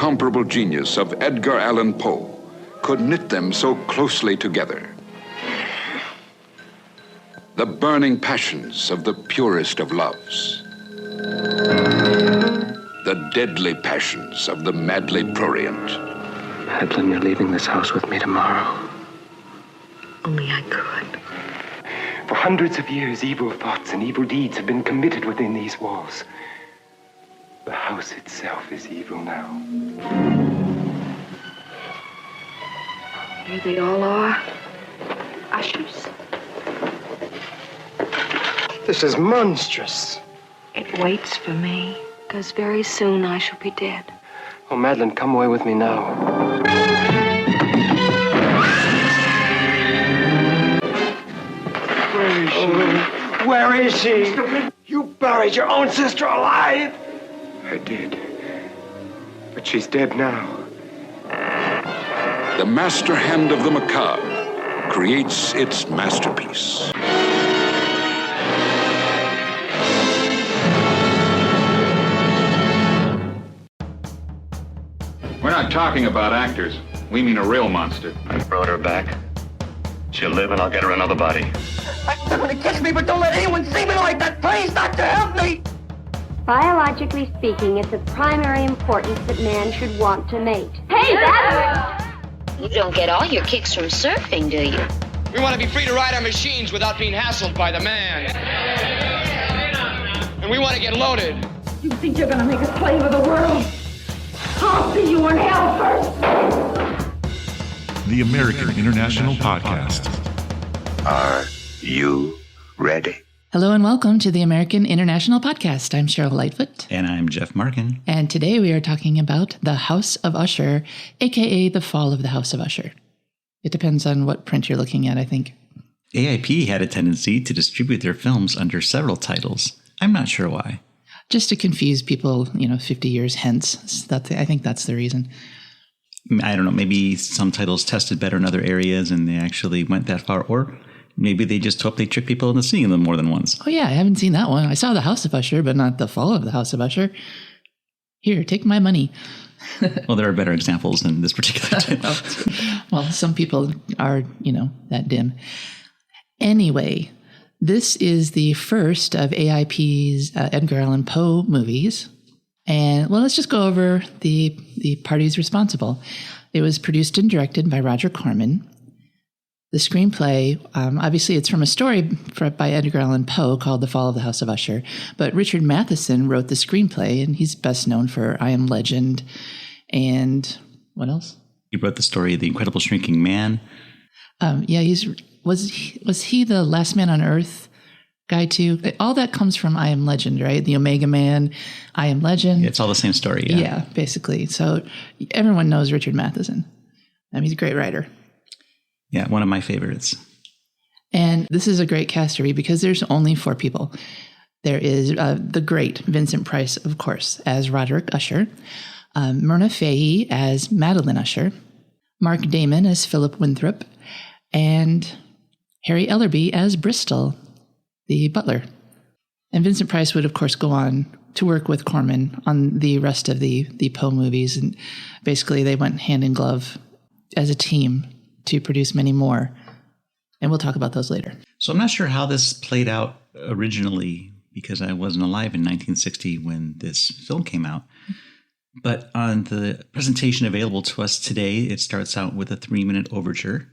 incomparable genius of Edgar Allan Poe could knit them so closely together. The burning passions of the purest of loves. The deadly passions of the madly prurient. Madeline, you're leaving this house with me tomorrow. Only I could. For hundreds of years, evil thoughts and evil deeds have been committed within these walls. The house itself is evil now. Here they all are. Ushers. This is monstrous. It waits for me, because very soon I shall be dead. Oh, Madeline, come away with me now. Where is she? Where is she? You buried your own sister alive. I did. But she's dead now. The master hand of the macabre creates its masterpiece. We're not talking about actors. We mean a real monster. I brought her back. She'll live and I'll get her another body. You're gonna kiss me, but don't let anyone see me like that. Please, doctor, help me. Biologically speaking, it's of primary importance that man should want to mate. Hey, that's... You don't get all your kicks from surfing, do you? We want to be free to ride our machines without being hassled by the man. And we want to get loaded. You think you're gonna make a slave of the world? I'll see you in hell first. The American International Podcast. Are you ready? Hello and welcome to the American International Podcast. I'm Cheryl Lightfoot. And I'm Jeff Markin. And today we are talking about The House of Usher, aka The Fall of the House of Usher. It depends on what print you're looking at, I think. AIP had a tendency to distribute their films under several titles. I'm not sure why. Just to confuse people, 50 years hence. I think that's the reason. I don't know. Maybe some titles tested better in other areas and they actually went that far. Or maybe they just hope they trick people into seeing them more than once. Oh, yeah. I haven't seen that one. I saw The House of Usher, but not The Fall of the House of Usher. Here, take my money. Well, there are better examples than this particular title. Well, some people are, that dim. Anyway, this is the first of AIP's Edgar Allan Poe movies. And, well, let's just go over the parties responsible. It was produced and directed by Roger Corman. The screenplay, obviously it's from a story by Edgar Allan Poe called The Fall of the House of Usher, but Richard Matheson wrote the screenplay, and he's best known for I Am Legend and what else? He wrote the story The Incredible Shrinking Man. Yeah, was he the Last Man on Earth guy too? All that comes from I Am Legend, right? The Omega Man, I Am Legend. Yeah, it's all the same story. Yeah, basically. So everyone knows Richard Matheson. He's a great writer. Yeah, one of my favorites. And this is a great cast to read because there's only 4 people. There is the great Vincent Price, of course, as Roderick Usher, Myrna Fahey as Madeline Usher, Mark Damon as Philip Winthrop, and Harry Ellerbe as Bristol, the butler. And Vincent Price would, of course, go on to work with Corman on the rest of the Poe movies. And basically they went hand in glove as a team to produce many more. And we'll talk about those later. So I'm not sure how this played out originally because I wasn't alive in 1960 when this film came out. But on the presentation available to us today, it starts out with a 3-minute overture.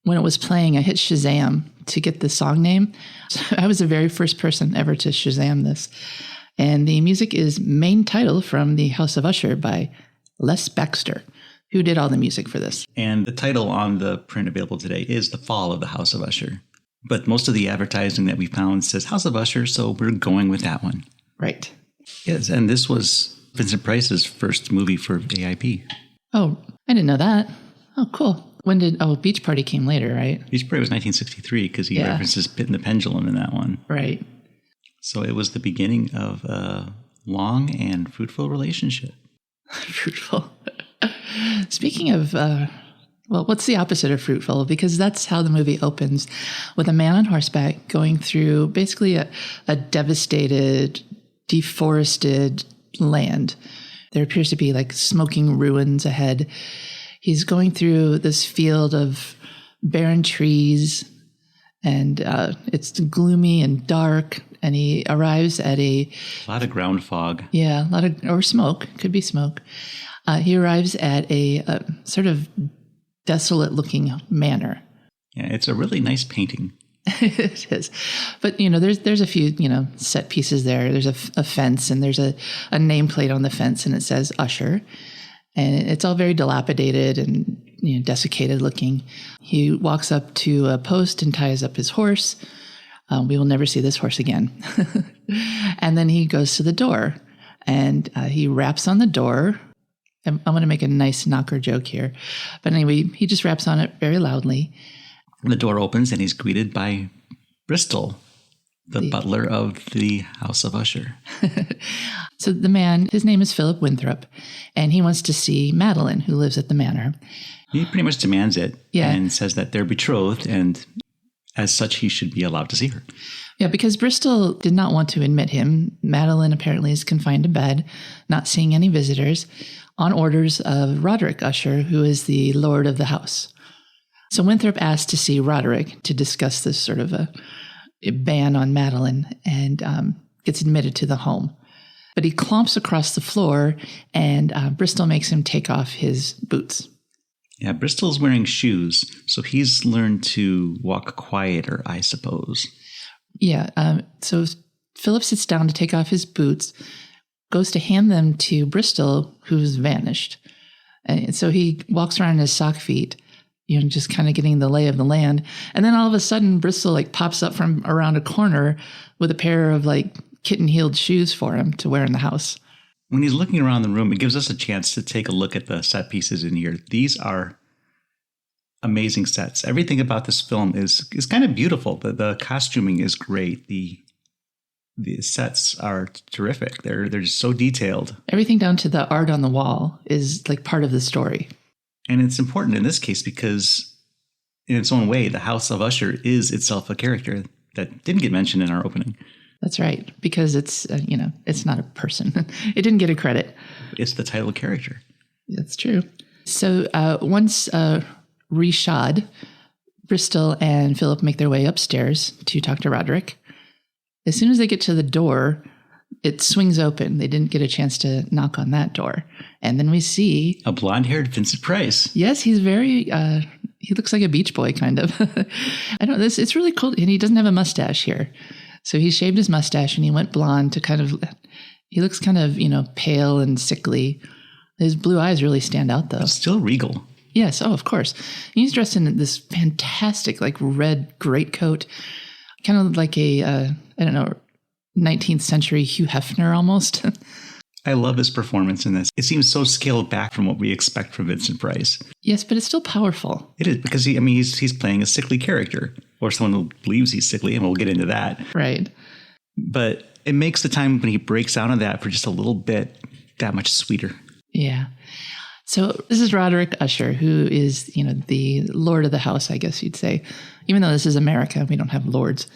When it was playing, I hit Shazam to get the song name. So I was the very first person ever to Shazam this. And the music is main title from The House of Usher by Les Baxter, who did all the music for this. And the title on the print available today is The Fall of the House of Usher. But most of the advertising that we found says House of Usher, so we're going with that one. Right. Yes, and this was Vincent Price's first movie for AIP. Oh, I didn't know that. Oh, cool. When did... Oh, Beach Party came later, right? Beach Party was 1963 because he references Pit and the Pendulum in that one. Right. So it was the beginning of a long and fruitful relationship. Fruitful. Speaking of, what's the opposite of fruitful? Because that's how the movie opens, with a man on horseback going through basically a devastated, deforested land There appears to be like smoking ruins ahead. He's going through this field of barren trees, and it's gloomy and dark. And he arrives at a lot of ground fog. Yeah, or smoke. Could be smoke. He arrives at a sort of desolate-looking manor. Yeah, it's a really nice painting. It is. But, there's a few, set pieces there. There's a fence, and there's a nameplate on the fence, and it says Usher. And it's all very dilapidated and, desiccated looking. He walks up to a post and ties up his horse. We will never see this horse again. And then he goes to the door, and he raps on the door. I'm going to make a nice knocker joke here. But anyway, he just raps on it very loudly. The door opens, and he's greeted by Bristol, the butler of the House of Usher. So the man, his name is Philip Winthrop, and he wants to see Madeline, who lives at the manor. He pretty much demands it and says that they're betrothed, and as such, he should be allowed to see her. Yeah, because Bristol did not want to admit him. Madeline apparently is confined to bed, not seeing any visitors, on orders of Roderick Usher, who is the lord of the house. So Winthrop asked to see Roderick to discuss this sort of a ban on Madeline, and gets admitted to the home. But he clomps across the floor, and Bristol makes him take off his boots. Yeah, Bristol's wearing shoes, so he's learned to walk quieter, I suppose. Yeah, so Philip sits down to take off his boots, goes to hand them to Bristol, who's vanished. And so he walks around in his sock feet, just kind of getting the lay of the land. And then all of a sudden, Bristol pops up from around a corner with a pair of kitten-heeled shoes for him to wear in the house. When he's looking around the room, it gives us a chance to take a look at the set pieces in here. These are amazing sets. Everything about this film is kind of beautiful. The costuming is great. The sets are terrific. They're just so detailed. Everything down to the art on the wall is part of the story. And it's important in this case because in its own way, the House of Usher is itself a character that didn't get mentioned in our opening. That's right, because it's, it's not a person. It didn't get a credit. It's the title character. That's true. So once reshod, Bristol and Philip make their way upstairs to talk to Roderick. As soon as they get to the door, it swings open. They didn't get a chance to knock on that door. And then we see a blonde-haired Vincent Price. Yes, he's very, he looks like a beach boy, kind of. It's really cool. And he doesn't have a mustache here. So he shaved his mustache and he went blonde to he looks kind of, pale and sickly. His blue eyes really stand out, though. But still regal. Yes. Oh, of course. He's dressed in this fantastic, red greatcoat, kind of like a, 19th century Hugh Hefner almost. I love his performance in this. It seems so scaled back from what we expect from Vincent Price. Yes, but it's still powerful. It is, because he's playing a sickly character, or someone who believes he's sickly, and we'll get into that. Right. But it makes the time when he breaks out of that for just a little bit that much sweeter. Yeah. So this is Roderick Usher, who is, the lord of the house, I guess you'd say. Even though this is America, we don't have lords.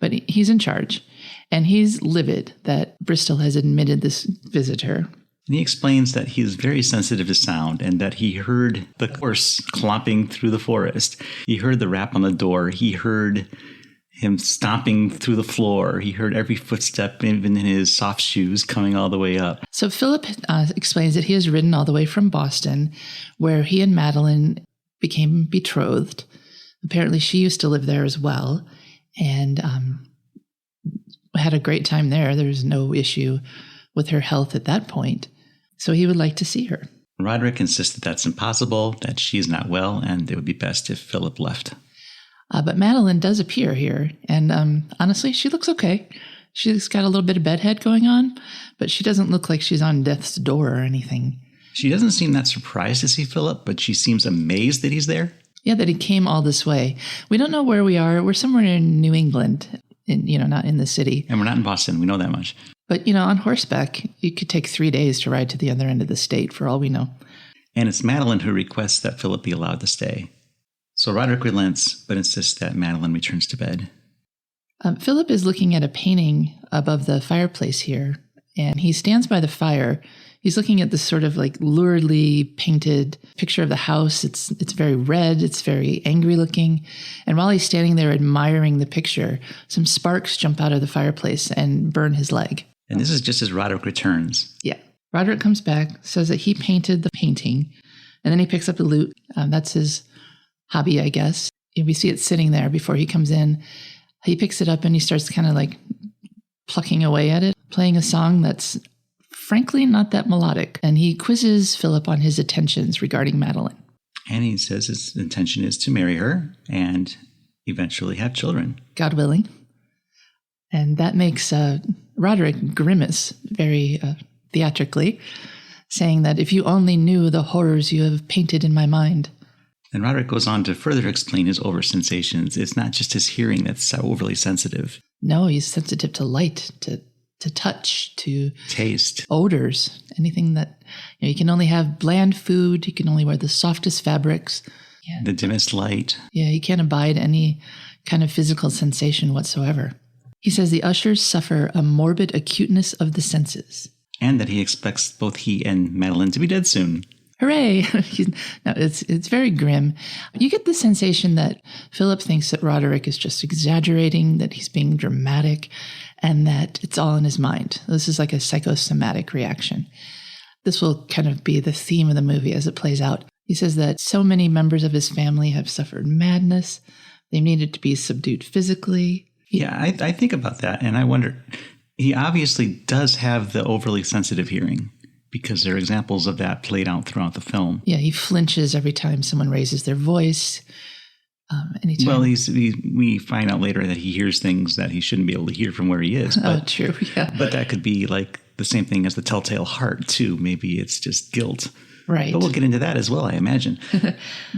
But he's in charge. And he's livid that Bristol has admitted this visitor. And he explains that he is very sensitive to sound and that he heard the horse clomping through the forest. He heard the rap on the door. He heard him stomping through the floor. He heard every footstep, even in his soft shoes, coming all the way up. So Philip explains that he has ridden all the way from Boston, where he and Madeline became betrothed. Apparently she used to live there as well. And had a great time there. There was no issue with her health at that point. So he would like to see her. Roderick insists that that's impossible, that she is not well, and it would be best if Philip left. But Madeline does appear here. And honestly, she looks okay. She's got a little bit of bedhead going on, but she doesn't look like she's on death's door or anything. She doesn't seem that surprised to see Philip, but she seems amazed that he's there. Yeah, that he came all this way. We don't know where we are. We're somewhere in New England. Not in the city. And we're not in Boston. We know that much. But, on horseback, you could take 3 days to ride to the other end of the state, for all we know. And it's Madeline who requests that Philip be allowed to stay. So Roderick relents, but insists that Madeline returns to bed. Philip is looking at a painting above the fireplace here, and he stands by the fire He's looking at this sort of like luridly painted picture of the house. It's very red. It's very angry looking. And while he's standing there admiring the picture, some sparks jump out of the fireplace and burn his leg. And this is just as Roderick returns. Yeah. Roderick comes back, says that he painted the painting, and then he picks up the lute. That's his hobby, I guess. We see it sitting there before he comes in. He picks it up and he starts kind of like plucking away at it, playing a song that's frankly not that melodic. And he quizzes Philip on his intentions regarding Madeline. And he says his intention is to marry her and eventually have children. God willing. And that makes Roderick grimace very theatrically, saying that if you only knew the horrors you have painted in my mind. And Roderick goes on to further explain his oversensations. It's not just his hearing that's overly sensitive. No, he's sensitive to light, to touch, to taste, odors, anything that, you can only have bland food. You can only wear the softest fabrics. Yeah. The dimmest light. Yeah, he can't abide any kind of physical sensation whatsoever. He says the ushers suffer a morbid acuteness of the senses. And that he expects both he and Madeline to be dead soon. Hooray! No, it's very grim. You get the sensation that Philip thinks that Roderick is just exaggerating, that he's being dramatic, and that it's all in his mind. This is like a psychosomatic reaction. This will kind of be the theme of the movie as it plays out. He says that so many members of his family have suffered madness. They needed to be subdued physically. Yeah, I think about that, and I wonder, he obviously does have the overly sensitive hearing, because there are examples of that played out throughout the film. Yeah, he flinches every time someone raises their voice. Anytime. Well, we find out later that he hears things that he shouldn't be able to hear from where he is. But, true, yeah. But that could be like the same thing as the telltale heart, too. Maybe it's just guilt. Right. But we'll get into that as well, I imagine.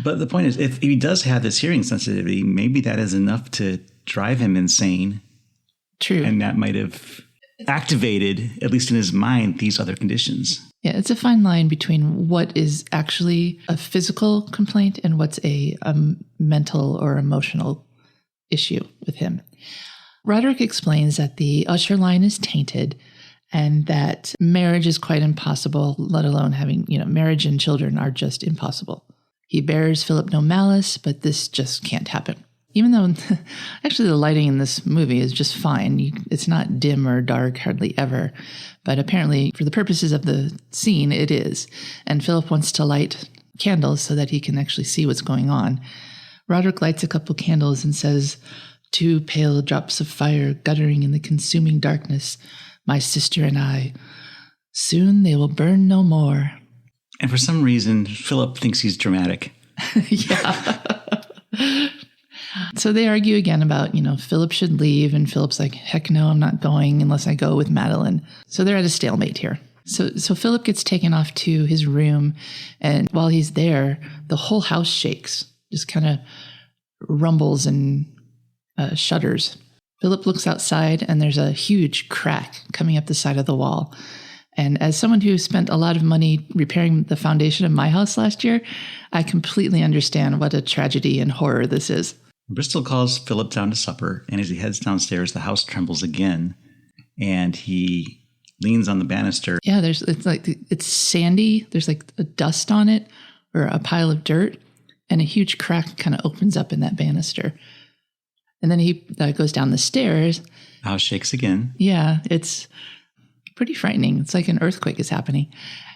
But the point is, if he does have this hearing sensitivity, maybe that is enough to drive him insane. True. And that might have activated, at least in his mind, these other conditions. Yeah, it's a fine line between what is actually a physical complaint and what's a mental or emotional issue with him. Roderick explains that the usher line is tainted and that marriage is quite impossible, let alone having, marriage and children are just impossible. He bears Philip no malice, but this just can't happen. Even though actually the lighting in this movie is just fine. It's not dim or dark, hardly ever. But apparently, for the purposes of the scene, it is. And Philip wants to light candles so that he can actually see what's going on. Roderick lights a couple candles and says, "2 pale drops of fire guttering in the consuming darkness, my sister and I. Soon they will burn no more." And for some reason, Philip thinks he's dramatic. Yeah. So they argue again about, Philip should leave. And Philip's like, heck no, I'm not going unless I go with Madeline. So they're at a stalemate here. So Philip gets taken off to his room. And while he's there, the whole house shakes, just kind of rumbles and shudders. Philip looks outside and there's a huge crack coming up the side of the wall. And as someone who spent a lot of money repairing the foundation of my house last year, I completely understand what a tragedy and horror this is. Bristol calls Philip down to supper, and as he heads downstairs, the house trembles again, and he leans on the banister. Yeah, it's sandy. There's like a dust on it, or a pile of dirt, and a huge crack kind of opens up in that banister. And then he goes down the stairs. The house shakes again. Yeah, it's pretty frightening. It's like an earthquake is happening.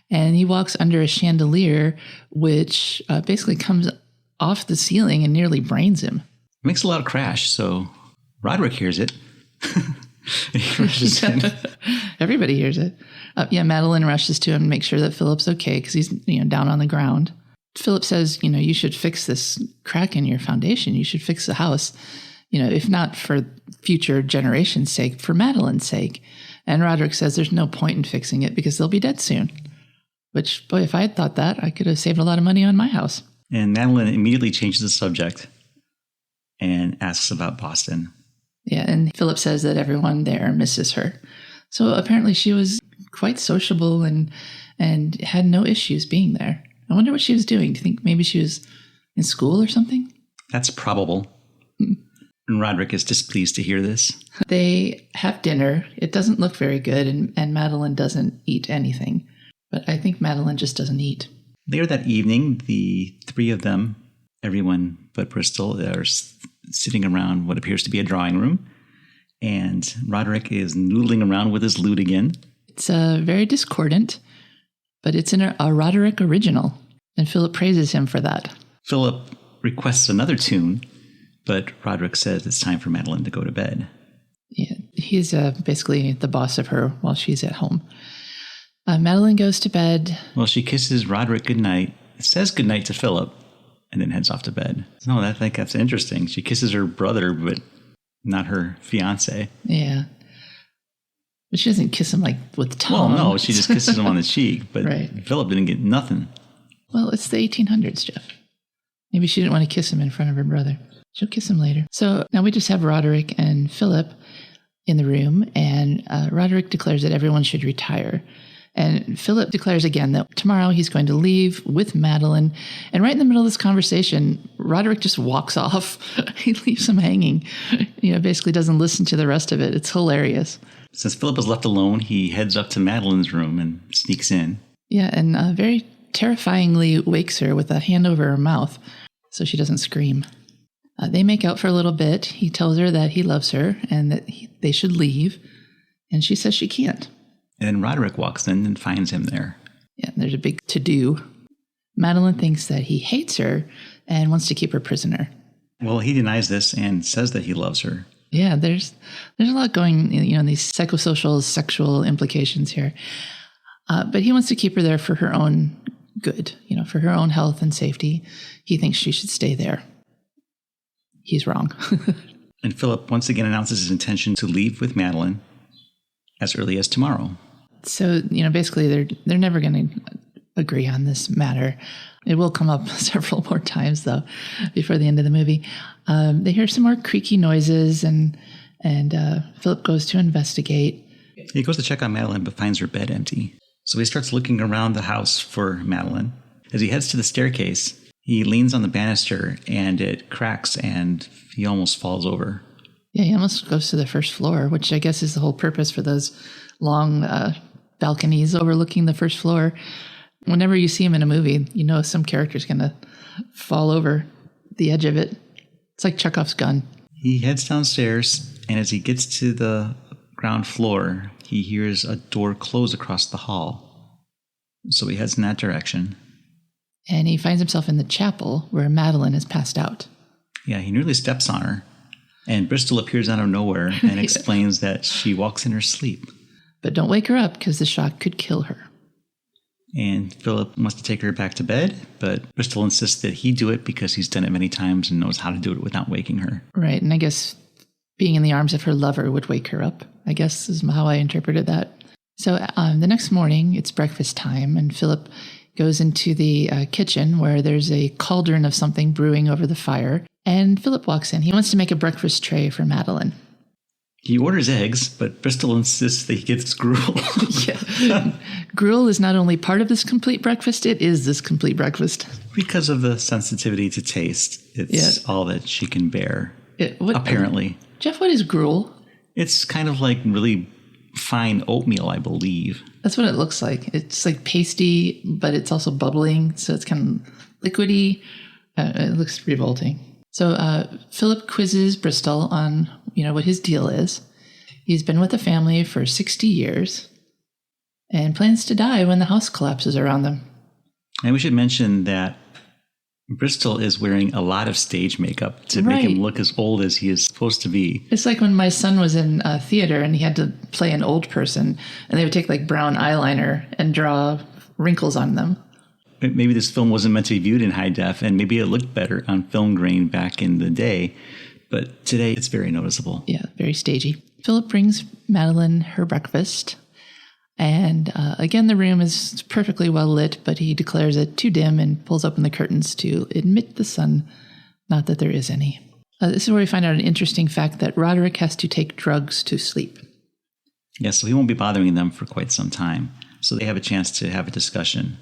And he walks under a chandelier, which basically comes off the ceiling and nearly brains him. It makes a loud crash, so Roderick hears it. He rushes in. Everybody hears it. Madeline rushes to him and makes sure that Philip's okay because he's down on the ground. Philip says, you should fix this crack in your foundation. You should fix the house, if not for future generations' sake, for Madeline's sake. And Roderick says there's no point in fixing it because they'll be dead soon. Which, boy, if I had thought that, I could have saved a lot of money on my house. And Madeline immediately changes the subject and asks about Boston. Yeah, and Philip says that everyone there misses her. So apparently she was quite sociable and had no issues being there. I wonder what she was doing. Do you think maybe she was in school or something? That's probable. And Roderick is displeased to hear this. They have dinner. It doesn't look very good, and Madeline doesn't eat anything. But I think Madeline just doesn't eat. Later that evening, the three of them, everyone but Bristol, are sitting around what appears to be a drawing room. And Roderick is noodling around with his lute again. It's very discordant, but it's a Roderick original. And Philip praises him for that. Philip requests another tune, but Roderick says it's time for Madeline to go to bed. Yeah, he's basically the boss of her while she's at home. Madeline goes to bed. Well, she kisses Roderick goodnight, says goodnight to Philip, and then heads off to bed. No, I think that's interesting. She kisses her brother, but not her fiancé. Yeah. But she doesn't kiss him like with the tongue. Well, no, she just kisses him on the cheek, but right. Philip didn't get nothing. Well, it's the 1800s, Jeff. Maybe she didn't want to kiss him in front of her brother. She'll kiss him later. So now we just have Roderick and Philip in the room, and Roderick declares that everyone should retire. And Philip declares again that tomorrow he's going to leave with Madeline. And right in the middle of this conversation, Roderick just walks off. He leaves him hanging. Basically doesn't listen to the rest of it. It's hilarious. Since Philip is left alone, he heads up to Madeline's room and sneaks in. Yeah, and very terrifyingly wakes her with a hand over her mouth so she doesn't scream. They make out for a little bit. He tells her that he loves her and that they should leave. And she says she can't. And then Roderick walks in and finds him there. Yeah, there's a big to-do. Madeline thinks that he hates her and wants to keep her prisoner. Well, he denies this and says that he loves her. Yeah, there's a lot going, these psychosocial, sexual implications here. But he wants to keep her there for her own good, for her own health and safety. He thinks she should stay there. He's wrong. And Philip once again announces his intention to leave with Madeline as early as tomorrow. So, basically they're never going to agree on this matter. It will come up several more times, though, before the end of the movie. They hear some more creaky noises, and Philip goes to investigate. He goes to check on Madeline, but finds her bed empty. So he starts looking around the house for Madeline. As he heads to the staircase, he leans on the banister, and it cracks, and he almost falls over. Yeah, he almost goes to the first floor, which I guess is the whole purpose for those long balconies overlooking the first floor. Whenever you see him in a movie, some character's going to fall over the edge of it. It's like Chekhov's gun. He heads downstairs, and as he gets to the ground floor, he hears a door close across the hall. So he heads in that direction. And he finds himself in the chapel where Madeline is passed out. Yeah, he nearly steps on her. And Bristol appears out of nowhere and explains that she walks in her sleep. But don't wake her up because the shock could kill her. And Philip wants to take her back to bed, but Bristol insists that he do it because he's done it many times and knows how to do it without waking her. Right, and I guess being in the arms of her lover would wake her up, I guess is how I interpreted that. So the next morning, it's breakfast time, and Philip goes into the kitchen where there's a cauldron of something brewing over the fire. And Philip walks in. He wants to make a breakfast tray for Madeline. He orders eggs, but Bristol insists that he gets gruel. Yeah. Gruel is not only part of this complete breakfast, it is this complete breakfast. Because of the sensitivity to taste, it's all that she can bear, apparently. Jeff, what is gruel? It's kind of like really fine oatmeal, I believe. That's what it looks like. It's like pasty, but it's also bubbling, so it's kind of liquidy. It looks revolting. So Philip quizzes Bristol on, what his deal is. He's been with the family for 60 years and plans to die when the house collapses around them. And we should mention that Bristol is wearing a lot of stage makeup to make him look as old as he is supposed to be. It's like when my son was in theater and he had to play an old person, and they would take like brown eyeliner and draw wrinkles on them. Maybe this film wasn't meant to be viewed in high def, and maybe it looked better on film grain back in the day. But today, it's very noticeable. Yeah, very stagey. Philip brings Madeline her breakfast. And again, the room is perfectly well lit, but he declares it too dim and pulls open the curtains to admit the sun. Not that there is any. This is where we find out an interesting fact that Roderick has to take drugs to sleep. Yeah, so he won't be bothering them for quite some time. So they have a chance to have a discussion.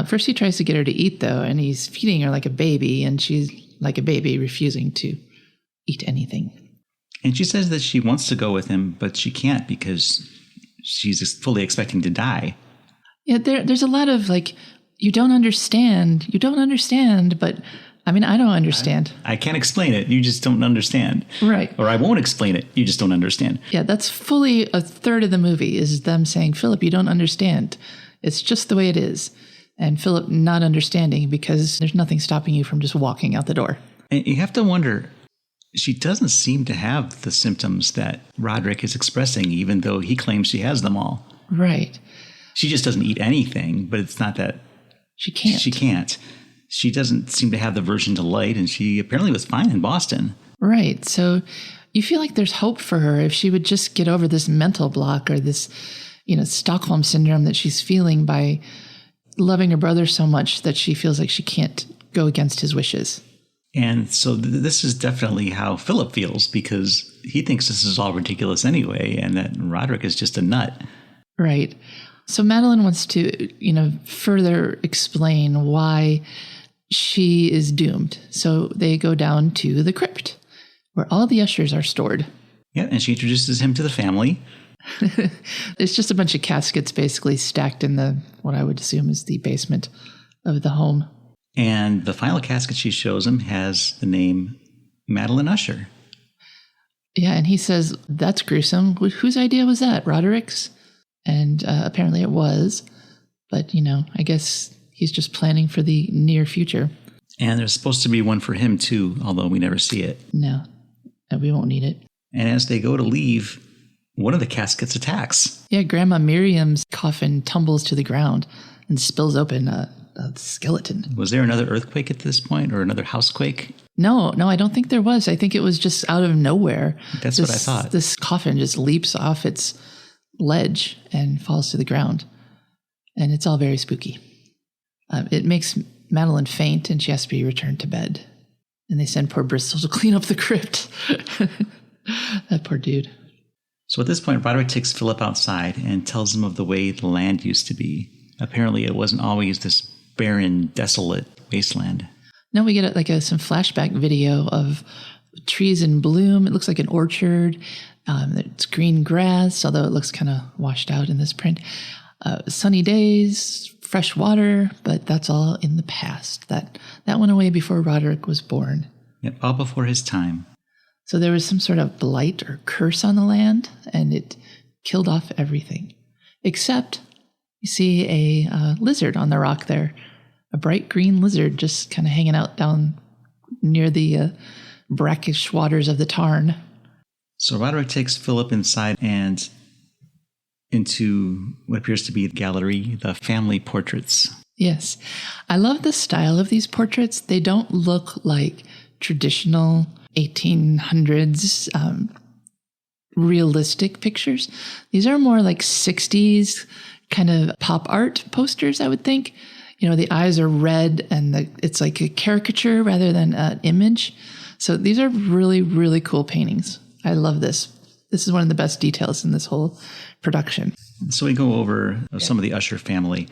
First, he tries to get her to eat, though, and he's feeding her like a baby, and she's like a baby, refusing to eat anything. And she says that she wants to go with him, but she can't because she's fully expecting to die. Yeah, there's a lot of like, you don't understand, but I mean, I don't understand. I can't explain it. You just don't understand. Right. Or I won't explain it. You just don't understand. Yeah, that's fully a third of the movie is them saying, Philip, you don't understand. It's just the way it is. And Philip not understanding because there's nothing stopping you from just walking out the door. And you have to wonder, she doesn't seem to have the symptoms that Roderick is expressing, even though he claims she has them all. Right. She just doesn't eat anything, but it's not that... She can't. She can't. She doesn't seem to have the aversion to light, and she apparently was fine in Boston. Right. So you feel like there's hope for her if she would just get over this mental block or this, Stockholm syndrome that she's feeling by loving her brother so much that she feels like she can't go against his wishes. And so this is definitely how Philip feels, because he thinks this is all ridiculous anyway, and that Roderick is just a nut. Right. So Madeline wants to, further explain why she is doomed. So they go down to the crypt where all the ushers are stored. Yeah, and she introduces him to the family. It's just a bunch of caskets basically stacked in what I would assume is the basement of the home. And the final casket she shows him has the name Madeline Usher. Yeah, and he says, that's gruesome. Whose idea was that? Roderick's? And apparently it was. But, I guess he's just planning for the near future. And there's supposed to be one for him, too, although we never see it. No, we won't need it. And as they go to leave, one of the caskets attacks. Yeah, Grandma Miriam's coffin tumbles to the ground and spills open a skeleton. Was there another earthquake at this point, or another housequake? No, I don't think there was. I think it was just out of nowhere. That's what I thought. This coffin just leaps off its ledge and falls to the ground. And it's all very spooky. It makes Madeline faint, and she has to be returned to bed. And they send poor Bristol to clean up the crypt. That poor dude. So at this point, Roderick takes Philip outside and tells him of the way the land used to be. Apparently, it wasn't always this barren, desolate wasteland. Now we get some flashback video of trees in bloom. It looks like an orchard. It's green grass, although it looks kind of washed out in this print. Sunny days, fresh water, but that's all in the past. That went away before Roderick was born. Yep, all before his time. So there was some sort of blight or curse on the land, and it killed off everything. Except you see a lizard on the rock there. A bright green lizard just kind of hanging out down near the brackish waters of the tarn. So Roderick takes Philip inside and into what appears to be the gallery, the family portraits. Yes. I love the style of these portraits. They don't look like traditional 1800s realistic pictures. These are more like 60s kind of pop art posters, I would think. The eyes are red and it's like a caricature rather than an image. So these are really, really cool paintings. I love this. This is one of the best details in this whole production. So we go over some of the Usher family,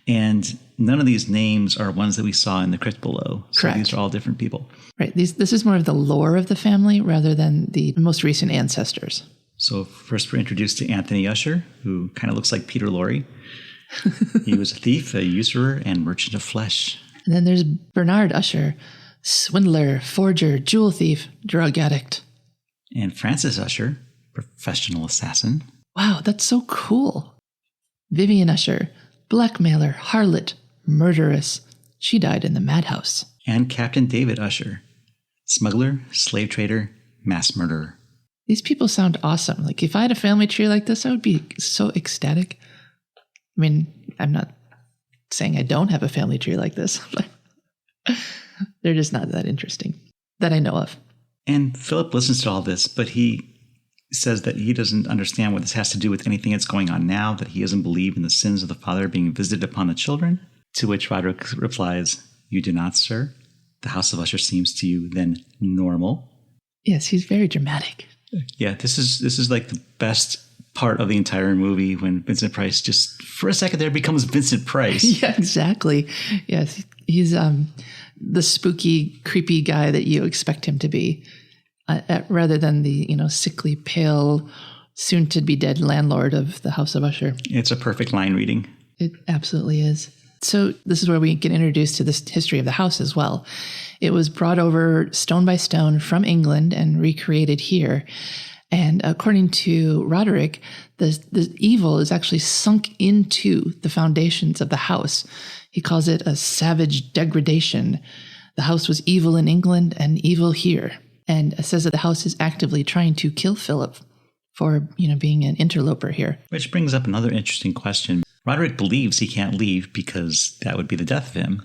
and none of these names are ones that we saw in the crypt below. So Correct. These are all different people. Right. This is more of the lore of the family rather than the most recent ancestors. So first we're introduced to Anthony Usher, who kind of looks like Peter Lorre. He was a thief, a usurer, and merchant of flesh. And then there's Bernard Usher, swindler, forger, jewel thief, drug addict. And Francis Usher, professional assassin. Wow, that's so cool. Vivian Usher, blackmailer, harlot, murderess. She died in the madhouse. And Captain David Usher, smuggler, slave trader, mass murderer. These people sound awesome. Like, if I had a family tree like this, I would be so ecstatic. I mean, I'm not saying I don't have a family tree like this, but they're just not that interesting that I know of. And Philip listens to all this, but he says that he doesn't understand what this has to do with anything that's going on now, that he doesn't believe in the sins of the father being visited upon the children. To which Roderick replies, "You do not, sir. The House of Usher seems to you then normal." Yes, he's very dramatic. Yeah, this is like the best part of the entire movie, when Vincent Price just for a second there becomes Vincent Price. Yeah, exactly. Yes, he's the spooky, creepy guy that you expect him to be, rather than the sickly, pale, soon-to-be-dead landlord of the House of Usher. It's a perfect line reading. It absolutely is. So this is where we get introduced to this history of the house as well. It was brought over stone by stone from England and recreated here. And according to Roderick, the evil is actually sunk into the foundations of the house. He calls it a savage degradation. The house was evil in England and evil here. And it says that the house is actively trying to kill Philip for, being an interloper here. Which brings up another interesting question. Roderick believes he can't leave because that would be the death of him.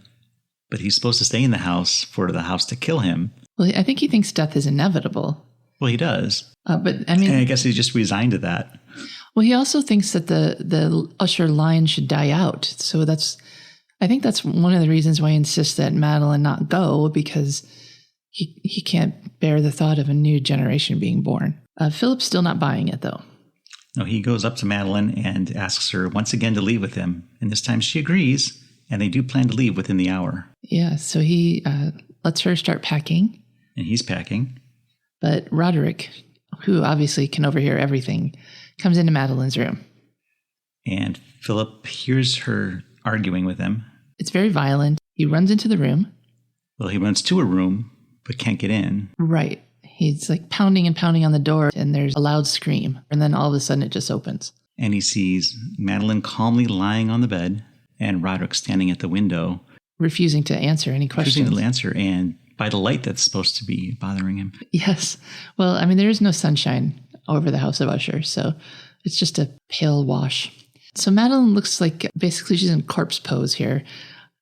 But he's supposed to stay in the house for the house to kill him. Well, I think he thinks death is inevitable. Well, he does. But I mean, and I guess he's just resigned to that. Well, he also thinks that the Usher line should die out. So I think that's one of the reasons why he insists that Madeline not go, because he can't bear the thought of a new generation being born. Philip's still not buying it, though. No, he goes up to Madeline and asks her once again to leave with him. And this time she agrees, and they do plan to leave within the hour. Yeah, so he lets her start packing. And he's packing. But Roderick, who obviously can overhear everything, comes into Madeline's room. And Philip hears her arguing with him. It's very violent. He runs into the room. Well, he runs to a room, but can't get in. Right. He's like pounding and pounding on the door, and there's a loud scream. And then all of a sudden it just opens. And he sees Madeline calmly lying on the bed and Roderick standing at the window. Refusing to answer any questions. Refusing to answer, and by the light that's supposed to be bothering him. Yes. Well, I mean, there is no sunshine over the House of Usher, so it's just a pale wash. So Madeline looks like basically she's in corpse pose here.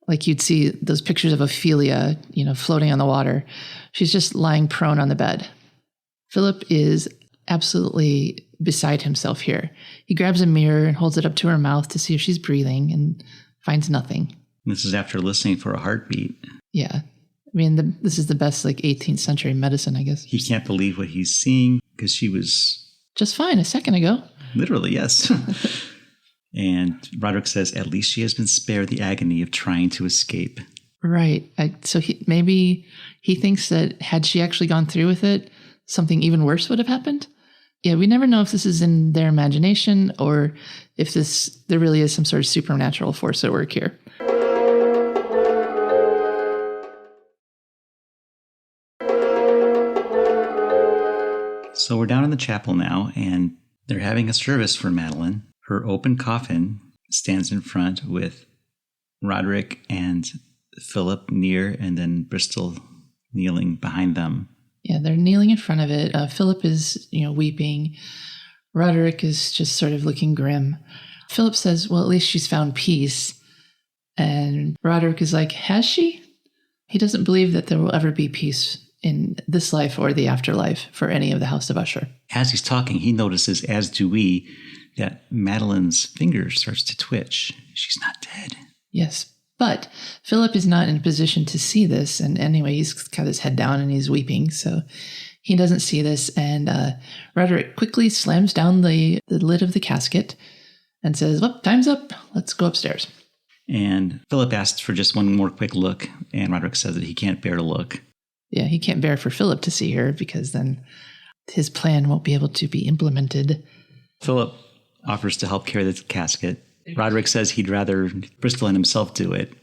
Like you'd see those pictures of Ophelia, floating on the water. She's just lying prone on the bed. Philip is absolutely beside himself here. He grabs a mirror and holds it up to her mouth to see if she's breathing and finds nothing. This is after listening for a heartbeat. Yeah. I mean, this is the best 18th century medicine, I guess. He can't believe what he's seeing because she was... just fine a second ago. Literally, yes. And Roderick says, at least she has been spared the agony of trying to escape. Right. So maybe he thinks that had she actually gone through with it, something even worse would have happened. Yeah, we never know if this is in their imagination or if there really is some sort of supernatural force at work here. So we're down in the chapel now, and they're having a service for Madeline. Her open coffin stands in front with Roderick and Philip near, and then Bristol kneeling behind them. Yeah, they're kneeling in front of it. Philip is, weeping. Roderick is just sort of looking grim. Philip says, well, at least she's found peace. And Roderick is like, has she? He doesn't believe that there will ever be peace in this life or the afterlife for any of the House of Usher. As he's talking, he notices, as do we, that Madeline's finger starts to twitch. She's not dead. Yes, but Philip is not in a position to see this. And anyway, he's got his head down and he's weeping. So he doesn't see this. And Roderick quickly slams down the lid of the casket and says, well, time's up. Let's go upstairs. And Philip asks for just one more quick look. And Roderick says that he can't bear to look. Yeah, he can't bear for Philip to see her because then his plan won't be able to be implemented. Philip offers to help carry the casket. Roderick says he'd rather Bristol and himself do it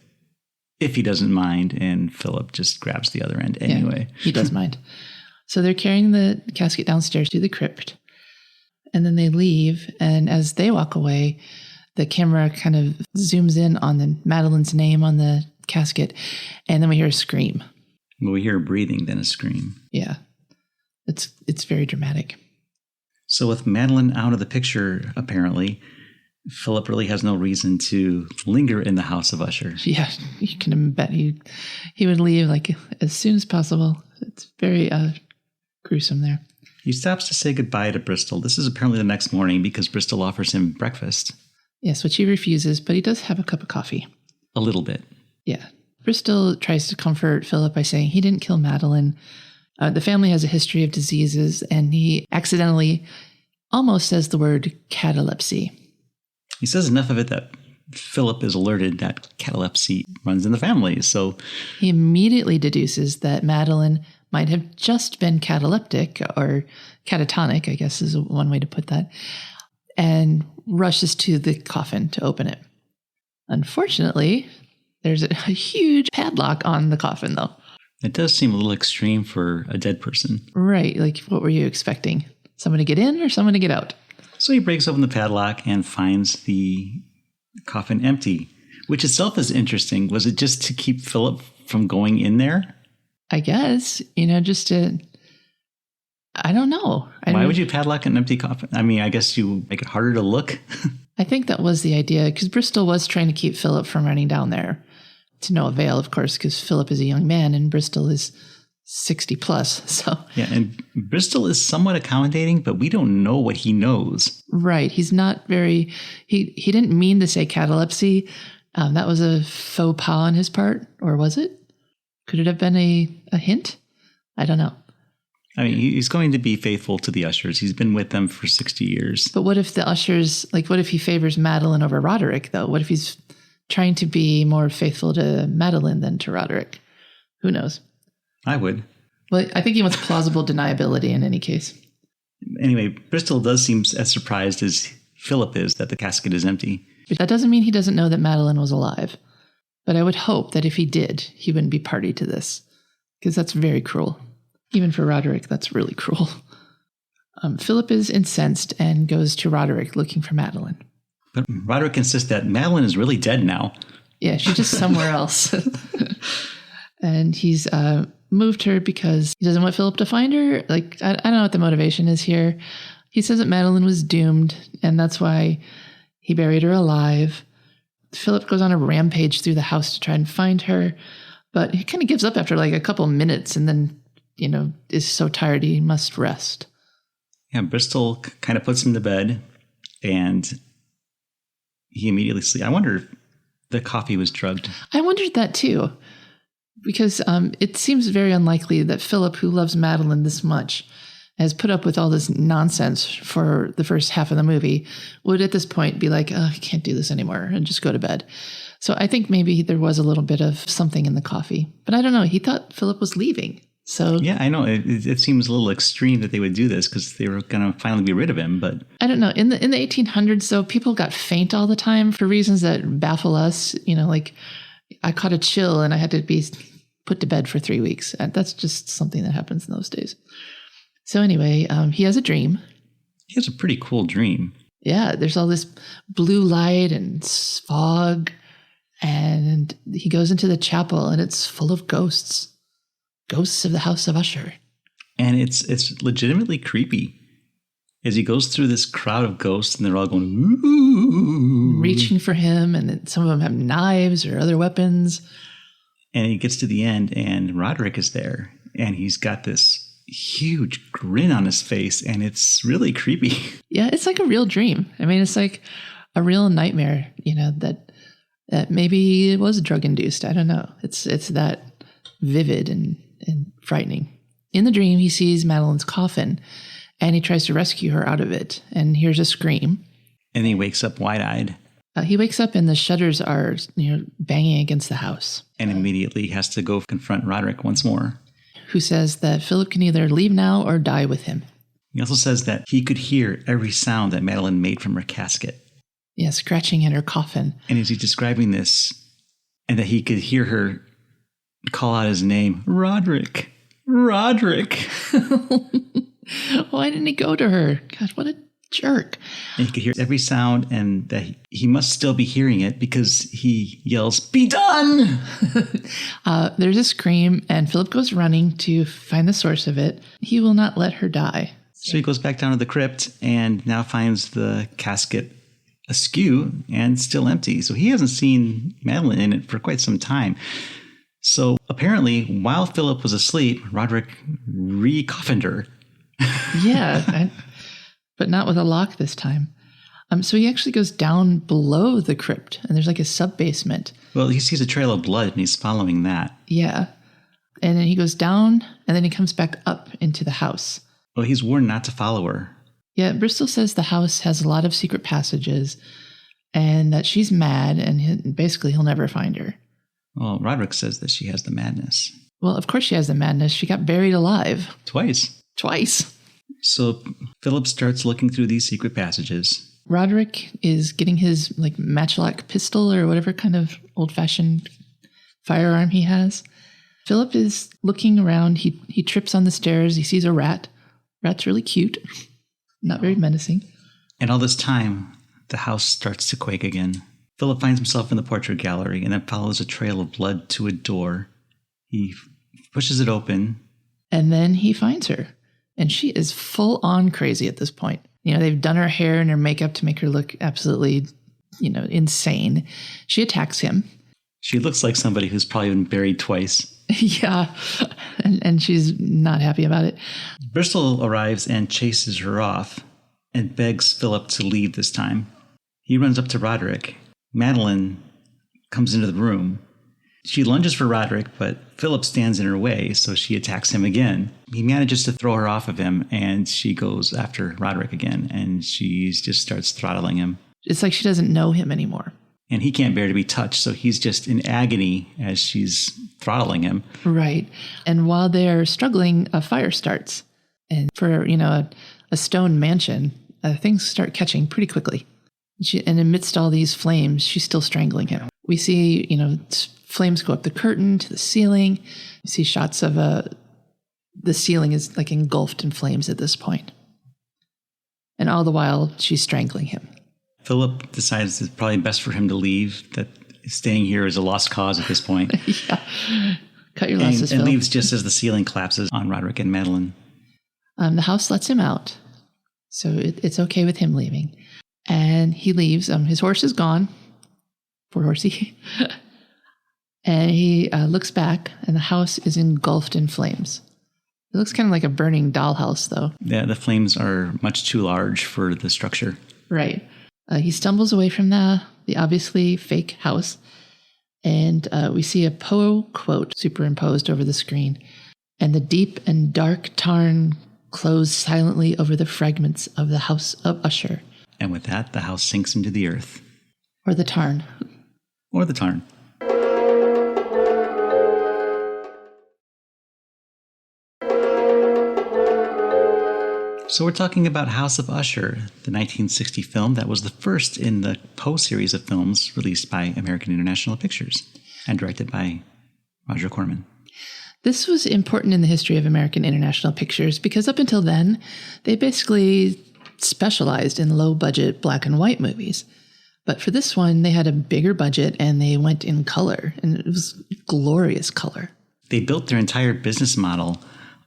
if he doesn't mind, and Philip just grabs the other end anyway. Yeah, he does mind. So they're carrying the casket downstairs to the crypt, and then they leave, and as they walk away, the camera kind of zooms in on Madeline's name on the casket, and then we hear a scream. Well, we hear a breathing, then a scream. Yeah. It's very dramatic. So with Madeline out of the picture, apparently, Philip really has no reason to linger in the House of Usher. Yeah, you can bet he would leave as soon as possible. It's very gruesome there. He stops to say goodbye to Bristol. This is apparently the next morning because Bristol offers him breakfast. Yes, which he refuses, but he does have a cup of coffee. A little bit. Yeah. Bristol tries to comfort Philip by saying he didn't kill Madeline. The family has a history of diseases, and he accidentally almost says the word catalepsy. He says enough of it that Philip is alerted that catalepsy runs in the family, so... He immediately deduces that Madeline might have just been cataleptic, or catatonic, I guess is one way to put that, and rushes to the coffin to open it. Unfortunately, there's a huge padlock on the coffin, though. It does seem a little extreme for a dead person. Right. Like, what were you expecting? Someone to get in or someone to get out? So he breaks open the padlock and finds the coffin empty, which itself is interesting. Was it just to keep Philip from going in there? I guess, just to... I don't know. Why would you padlock an empty coffin? I mean, I guess you make it harder to look. I think that was the idea, because Bristol was trying to keep Philip from running down there. To no avail, of course, because Philip is a young man and Bristol is 60 plus. So yeah, and Bristol is somewhat accommodating, but we don't know what he knows. Right. He's not very... He didn't mean to say catalepsy. That was a faux pas on his part, or was it? Could it have been a hint? I don't know. I mean, he's going to be faithful to the Ushers. He's been with them for 60 years. But what if the Ushers... what if he favors Madeline over Roderick, though? What if he's trying to be more faithful to Madeline than to Roderick? Who knows? I would. Well, I think he wants plausible deniability in any case. Anyway, Bristol does seem as surprised as Philip is that the casket is empty. But that doesn't mean he doesn't know that Madeline was alive. But I would hope that if he did, he wouldn't be party to this. Because that's very cruel. Even for Roderick, that's really cruel. Philip is incensed and goes to Roderick looking for Madeline. But Roderick insists that Madeline is really dead now. Yeah, she's just somewhere else. And he's moved her because he doesn't want Philip to find her. I don't know what the motivation is here. He says that Madeline was doomed, and that's why he buried her alive. Philip goes on a rampage through the house to try and find her, but he kind of gives up after a couple minutes and then, is so tired he must rest. Yeah, Bristol kind of puts him to bed, and he immediately sleeps. I wonder if the coffee was drugged. I wondered that too, because it seems very unlikely that Philip, who loves Madeline this much, has put up with all this nonsense for the first half of the movie, would at this point be like, I can't do this anymore, and just go to bed. So I think maybe there was a little bit of something in the coffee. But I don't know. He thought Philip was leaving. So yeah, I know. It seems a little extreme that they would do this because they were going to finally be rid of him. But I don't know. In the 1800s, though, people got faint all the time for reasons that baffle us. I caught a chill and I had to be put to bed for 3 weeks. And that's just something that happens in those days. So anyway, he has a dream. He has a pretty cool dream. Yeah, there's all this blue light and fog. And he goes into the chapel and it's full of ghosts. Ghosts of the House of Usher. And it's legitimately creepy. As he goes through this crowd of ghosts and they're all going, ooh. Reaching for him, and then some of them have knives or other weapons. And he gets to the end and Roderick is there. And he's got this huge grin on his face and it's really creepy. Yeah, it's like a real dream. I mean, it's like a real nightmare, that maybe it was drug induced. I don't know. It's that vivid and frightening. In the dream, he sees Madeline's coffin and he tries to rescue her out of it and hears a scream. And he wakes up wide-eyed. He wakes up and the shutters are, banging against the house. And immediately has to go confront Roderick once more. Who says that Philip can either leave now or die with him. He also says that he could hear every sound that Madeline made from her casket. Yeah, scratching at her coffin. And as he's describing this, and that he could hear her call out his name, Roderick, Roderick. Why didn't he go to her? God, what a jerk. And he could hear every sound, and that he must still be hearing it because he yells, "Be done!" There's a scream, and Philip goes running to find the source of it. He will not let her die. So he goes back down to the crypt and now finds the casket askew and still empty. So he hasn't seen Madeline in it for quite some time. So apparently, while Philip was asleep, Roderick re-coffined her. Yeah, but not with a lock this time. So he actually goes down below the crypt, and there's like a sub-basement. Well, he sees a trail of blood, and he's following that. Yeah. And then he goes down, and then he comes back up into the house. Well, he's warned not to follow her. Yeah, Bristol says the house has a lot of secret passages, and that she's mad, and basically he'll never find her. Well, Roderick says that she has the madness. Well, of course she has the madness. She got buried alive. Twice. Twice. So Philip starts looking through these secret passages, Roderick is getting his like matchlock pistol or whatever kind of old-fashioned firearm he has. Philip is looking around. He trips on the stairs. He sees a rat. Rat's really cute, not very menacing. And all this time, the house starts to quake again. Philip finds himself in the portrait gallery and then follows a trail of blood to a door. He pushes it open. And then he finds her. And she is full on crazy at this point. You know, they've done her hair and her makeup to make her look absolutely, insane. She attacks him. She looks like somebody who's probably been buried twice. Yeah, and she's not happy about it. Bristol arrives and chases her off and begs Philip to leave this time. He runs up to Roderick. Madeline comes into the room. She lunges for Roderick, but Philip stands in her way, so she attacks him again. He manages to throw her off of him, and she goes after Roderick again, and she just starts throttling him. It's like she doesn't know him anymore. And he can't bear to be touched, so he's just in agony as she's throttling him. Right. And while they're struggling, a fire starts. And for, a stone mansion, things start catching pretty quickly. And amidst all these flames, she's still strangling him. We see, flames go up the curtain to the ceiling. You see shots of the ceiling is like engulfed in flames at this point. And all the while, she's strangling him. Philip decides it's probably best for him to leave, that staying here is a lost cause at this point. Yeah. Cut your losses, and Phil. leaves just as the ceiling collapses on Roderick and Madeline. The house lets him out. So it's okay with him leaving. And he leaves. His horse is gone. Poor horsey. And he looks back, and the house is engulfed in flames. It looks kind of like a burning dollhouse, though. Yeah, the flames are much too large for the structure. Right. He stumbles away from the obviously fake house, and we see a Poe quote superimposed over the screen. And the deep and dark tarn closed silently over the fragments of the House of Usher. And with that, the house sinks into the earth. Or the tarn. Or the tarn. So we're talking about House of Usher, the 1960 film that was the first in the Poe series of films released by American International Pictures and directed by Roger Corman. This was important in the history of American International Pictures because up until then, they basically specialized in low-budget black and white movies. But for this one, they had a bigger budget and they went in color, and it was glorious color. They built their entire business model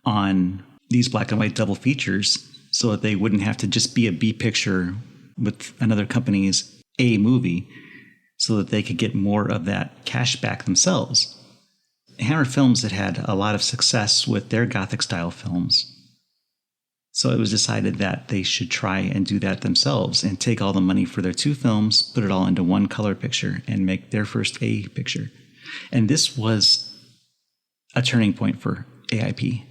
on these black and white double features so that they wouldn't have to just be a B picture with another company's A movie, so that they could get more of that cash back themselves. Hammer Films had had a lot of success with their Gothic style films. So it was decided that they should try and do that themselves and take all the money for their two films, put it all into one color picture, and make their first A picture. And this was a turning point for AIP.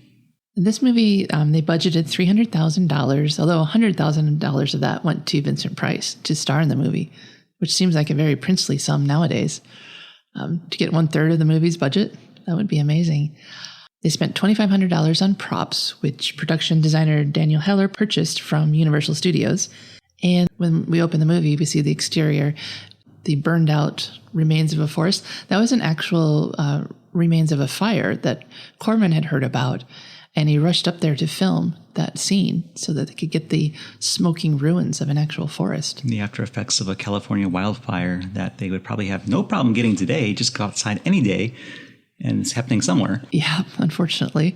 This movie, they budgeted $300,000, although $100,000 of that went to Vincent Price to star in the movie, which seems like a very princely sum nowadays. To get 1/3 of the movie's budget, that would be amazing. They spent $2,500 on props, which production designer Daniel Heller purchased from Universal Studios. And when we open the movie, we see the exterior, the burned out remains of a forest. That was an actual remains of a fire that Corman had heard about. And he rushed up there to film that scene so that they could get the smoking ruins of an actual forest. The after effects of a California wildfire that they would probably have no problem getting today, just go outside any day, and it's happening somewhere. Yeah, unfortunately.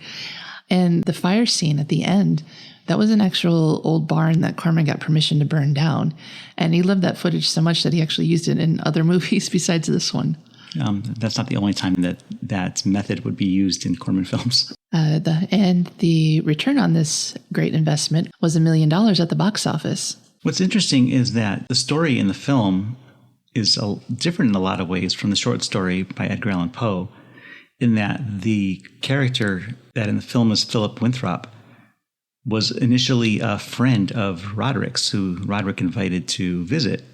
And the fire scene at the end, that was an actual old barn that Corman got permission to burn down. And he loved that footage so much that he actually used it in other movies besides this one. That's not the only time that method would be used in Corman films. And the return on this great investment was $1 million at the box office. What's interesting is that the story in the film is different in a lot of ways from the short story by Edgar Allan Poe, in that the character that in the film is Philip Winthrop was initially a friend of Roderick's, who Roderick invited to visit.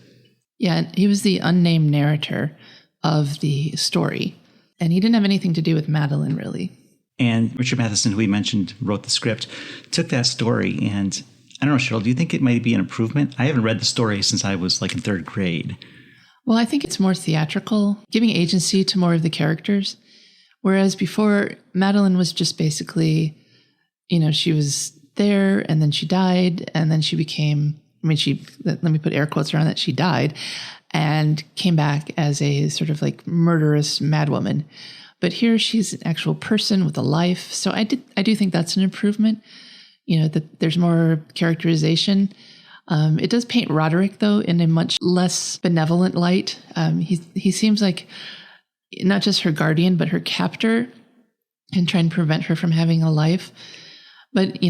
Yeah, and he was the unnamed narrator of the story, and he didn't have anything to do with Madeline, really. And Richard Matheson, who we mentioned, wrote the script, took that story and I don't know, Cheryl, do you think it might be an improvement? I haven't read the story since I was like in third grade. Well, I think it's more theatrical, giving agency to more of the characters. Whereas before, Madeline was just basically, she was there and then she died and then she became, let me put air quotes around that, she died and came back as a sort of like murderous madwoman. But here she's an actual person with a life. So I do think that's an improvement, that there's more characterization. It does paint Roderick, though, in a much less benevolent light. He seems like not just her guardian, but her captor, and trying to prevent her from having a life. But,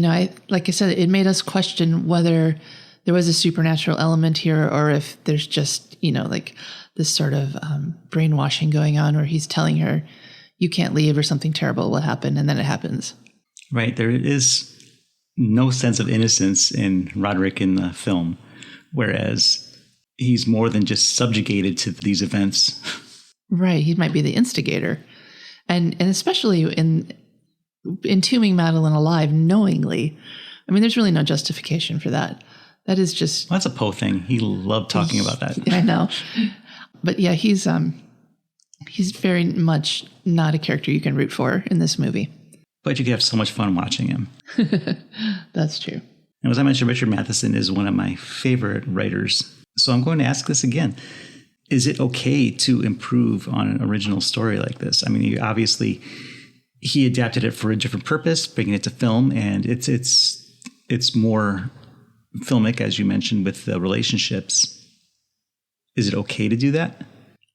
like I said, it made us question whether there was a supernatural element here or if there's just, like this sort of brainwashing going on where he's telling her, you can't leave or something terrible will happen, and then it happens. Right. There is no sense of innocence in Roderick in the film, whereas he's more than just subjugated to these events. Right. He might be the instigator. And especially in entombing Madeline alive knowingly. There's really no justification for that. That is just... Well, that's a Poe thing. He loved talking about that. I know. But yeah, he's very much not a character you can root for in this movie. But you can have so much fun watching him. That's true. And as I mentioned, Richard Matheson is one of my favorite writers. So I'm going to ask this again. Is it okay to improve on an original story like this? Obviously, he adapted it for a different purpose, bringing it to film, and it's more filmic, as you mentioned, with the relationships. Is it okay to do that?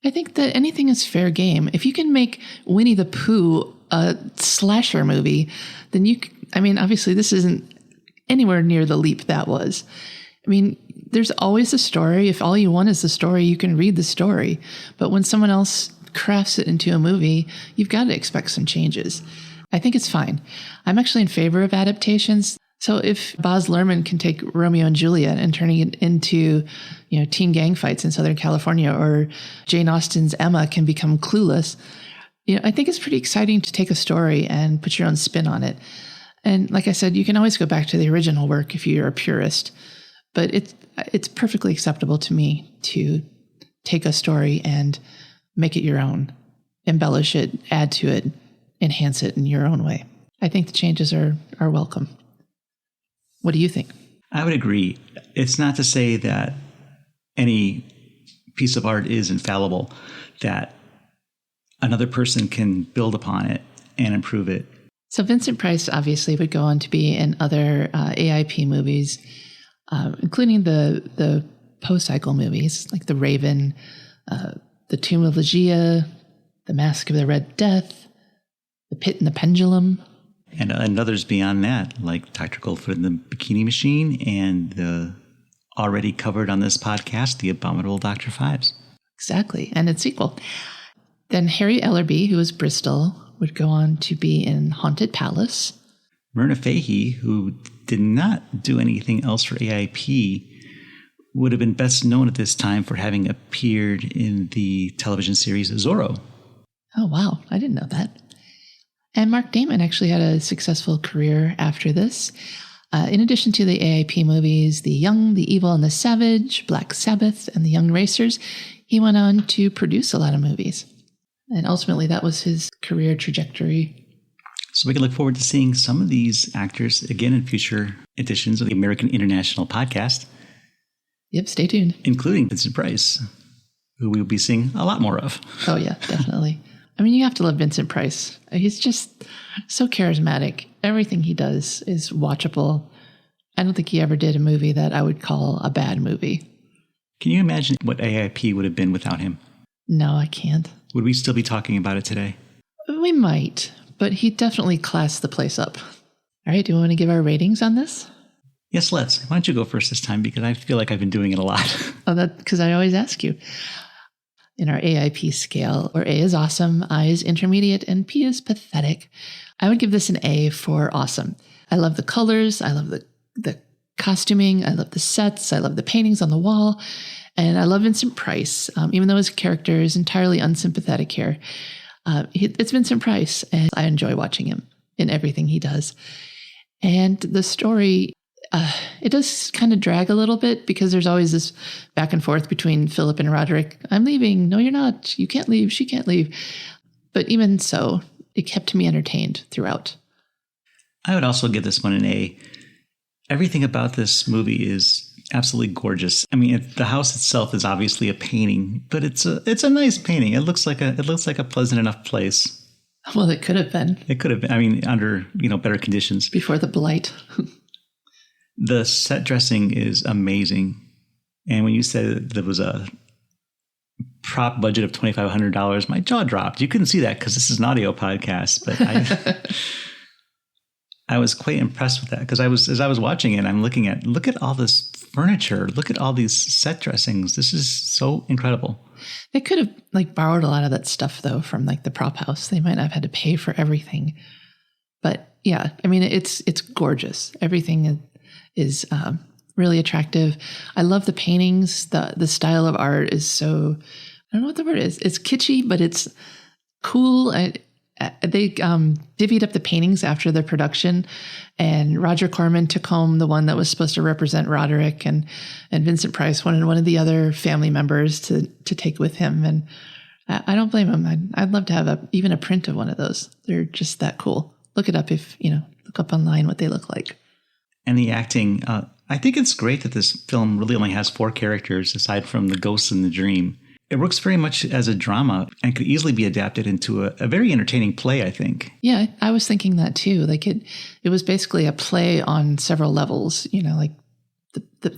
I think that anything is fair game. If you can make Winnie the Pooh a slasher movie, then obviously this isn't anywhere near the leap that was. There's always a story. If all you want is the story, you can read the story. But when someone else crafts it into a movie, you've got to expect some changes. I think it's fine. I'm actually in favor of adaptations. So if Baz Luhrmann can take Romeo and Juliet and turning it into, teen gang fights in Southern California, or Jane Austen's Emma can become Clueless, I think it's pretty exciting to take a story and put your own spin on it. And like I said, you can always go back to the original work if you're a purist, but it's perfectly acceptable to me to take a story and make it your own, embellish it, add to it, enhance it in your own way. I think the changes are welcome. What do you think? I would agree. It's not to say that any piece of art is infallible, that another person can build upon it and improve it. So Vincent Price obviously would go on to be in other AIP movies, including the post-cycle movies like The Raven, The Tomb of Ligeia, The Mask of the Red Death, The Pit and the Pendulum. And others beyond that, like Dr. Goldfoot and the Bikini Machine, and the already covered on this podcast, The Abominable Dr. Phibes. Exactly, and its sequel. Then Harry Ellerbe, who was Bristol, would go on to be in Haunted Palace. Myrna Fahey, who did not do anything else for AIP, would have been best known at this time for having appeared in the television series Zorro. Oh, wow. I didn't know that. And Mark Damon actually had a successful career after this. In addition to the AIP movies, The Young, the Evil, and the Savage, Black Sabbath, and The Young Racers, he went on to produce a lot of movies. And ultimately, that was his career trajectory. So we can look forward to seeing some of these actors again in future editions of the American International Podcast. Yep, stay tuned. Including Vincent Price, who we'll be seeing a lot more of. Oh, yeah, definitely. You have to love Vincent Price. He's just so charismatic. Everything he does is watchable. I don't think he ever did a movie that I would call a bad movie. Can you imagine what AIP would have been without him? No, I can't. Would we still be talking about it today? We might, but he definitely classed the place up. All right, do you want to give our ratings on this? Yes, let's. Why don't you go first this time, because I feel like I've been doing it a lot. Oh, that's because I always ask you. In our AIP scale, where A is awesome, I is intermediate, and P is pathetic, I would give this an A for awesome. I love the colors, I love the costuming, I love the sets, I love the paintings on the wall, and I love Vincent Price, even though his character is entirely unsympathetic here. It's Vincent Price, and I enjoy watching him in everything he does. And the story, it does kind of drag a little bit because there's always this back and forth between Philip and Roderick. I'm leaving. No, you're not. You can't leave. She can't leave. But even so, it kept me entertained throughout. I would also give this one an A. Everything about this movie is absolutely gorgeous. I mean, the house itself is obviously a painting, but it's a nice painting. It looks like a pleasant enough place. Well, it could have been. It could have been. I mean, under better conditions before the blight. The set dressing is amazing, and when you said there was a prop budget of $2,500, my jaw dropped. You couldn't see that because this is an audio podcast, but I was quite impressed with that because as I was watching it, I'm look at all this furniture, look at all these set dressings. This is so incredible. They could have borrowed a lot of that stuff though from the prop house. They might not have had to pay for everything, but yeah, I mean it's gorgeous. Everything is really attractive. I love the paintings. The style of art is so, I don't know what the word is. It's kitschy, but it's cool. They divvied up the paintings after the production, and Roger Corman took home the one that was supposed to represent Roderick, and Vincent Price wanted one of the other family members to take with him. And I don't blame him. I'd love to have even a print of one of those. They're just that cool. Look it up look up online what they look like. And the acting, I think it's great that this film really only has 4 characters aside from the ghosts in the dream. It works very much as a drama and could easily be adapted into a very entertaining play, I think. Yeah, I was thinking that too. It was basically a play on several levels,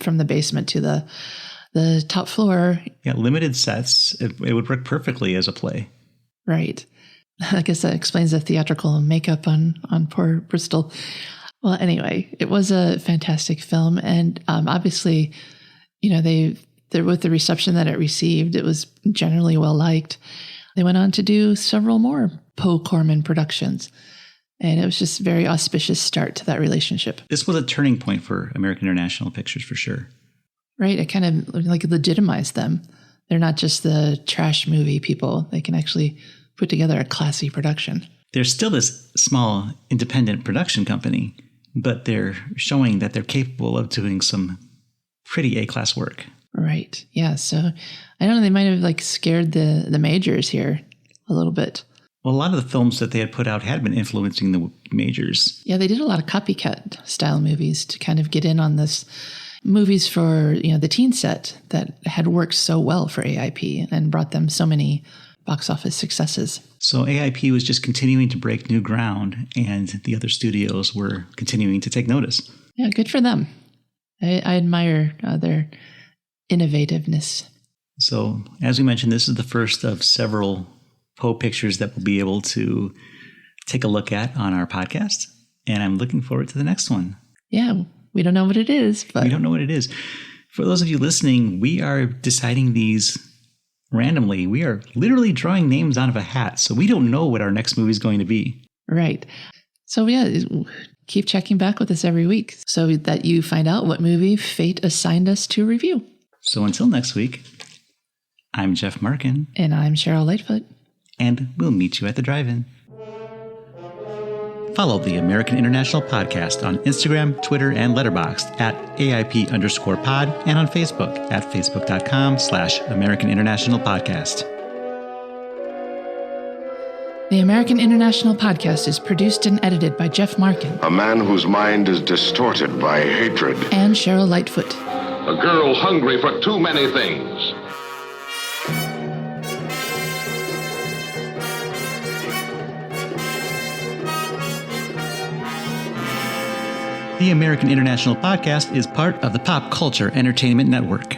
from the basement to the top floor. Yeah, limited sets. It would work perfectly as a play. Right. I guess that explains the theatrical makeup on poor Bristol. Well, anyway, it was a fantastic film. And obviously, with the reception that it received, it was generally well liked. They went on to do several more Poe Corman productions. And it was just a very auspicious start to that relationship. This was a turning point for American International Pictures for sure. Right. It kind of legitimized them. They're not just the trash movie people. They can actually put together a classy production. They're still this small independent production company, but they're showing that they're capable of doing some pretty A-class work. Right. Yeah. So I don't know. They might have scared the majors here a little bit. Well, a lot of the films that they had put out had been influencing the majors. Yeah, they did a lot of copycat style movies to kind of get in on this. Movies for, the teen set that had worked so well for AIP and brought them so many box office successes. So AIP was just continuing to break new ground, and the other studios were continuing to take notice. Yeah, good for them. I admire their innovativeness. So, as we mentioned, this is the first of several Poe pictures that we'll be able to take a look at on our podcast, and I'm looking forward to the next one. Yeah, we don't know what it is, but... We don't know what it is. For those of you listening, we are deciding these randomly. We are literally drawing names out of a hat, so we don't know what our next movie is going to be. Right. So, yeah, keep checking back with us every week so that you find out what movie fate assigned us to review. So until next week, I'm Jeff Markin. And I'm Cheryl Lightfoot. And we'll meet you at the drive-in. Follow the American International Podcast on Instagram, Twitter, and Letterboxd at AIP_pod and on Facebook at facebook.com/American International Podcast. The American International Podcast is produced and edited by Jeff Markin. A man whose mind is distorted by hatred. And Cheryl Lightfoot. A girl hungry for too many things. The American International Podcast is part of the Pop Culture Entertainment Network.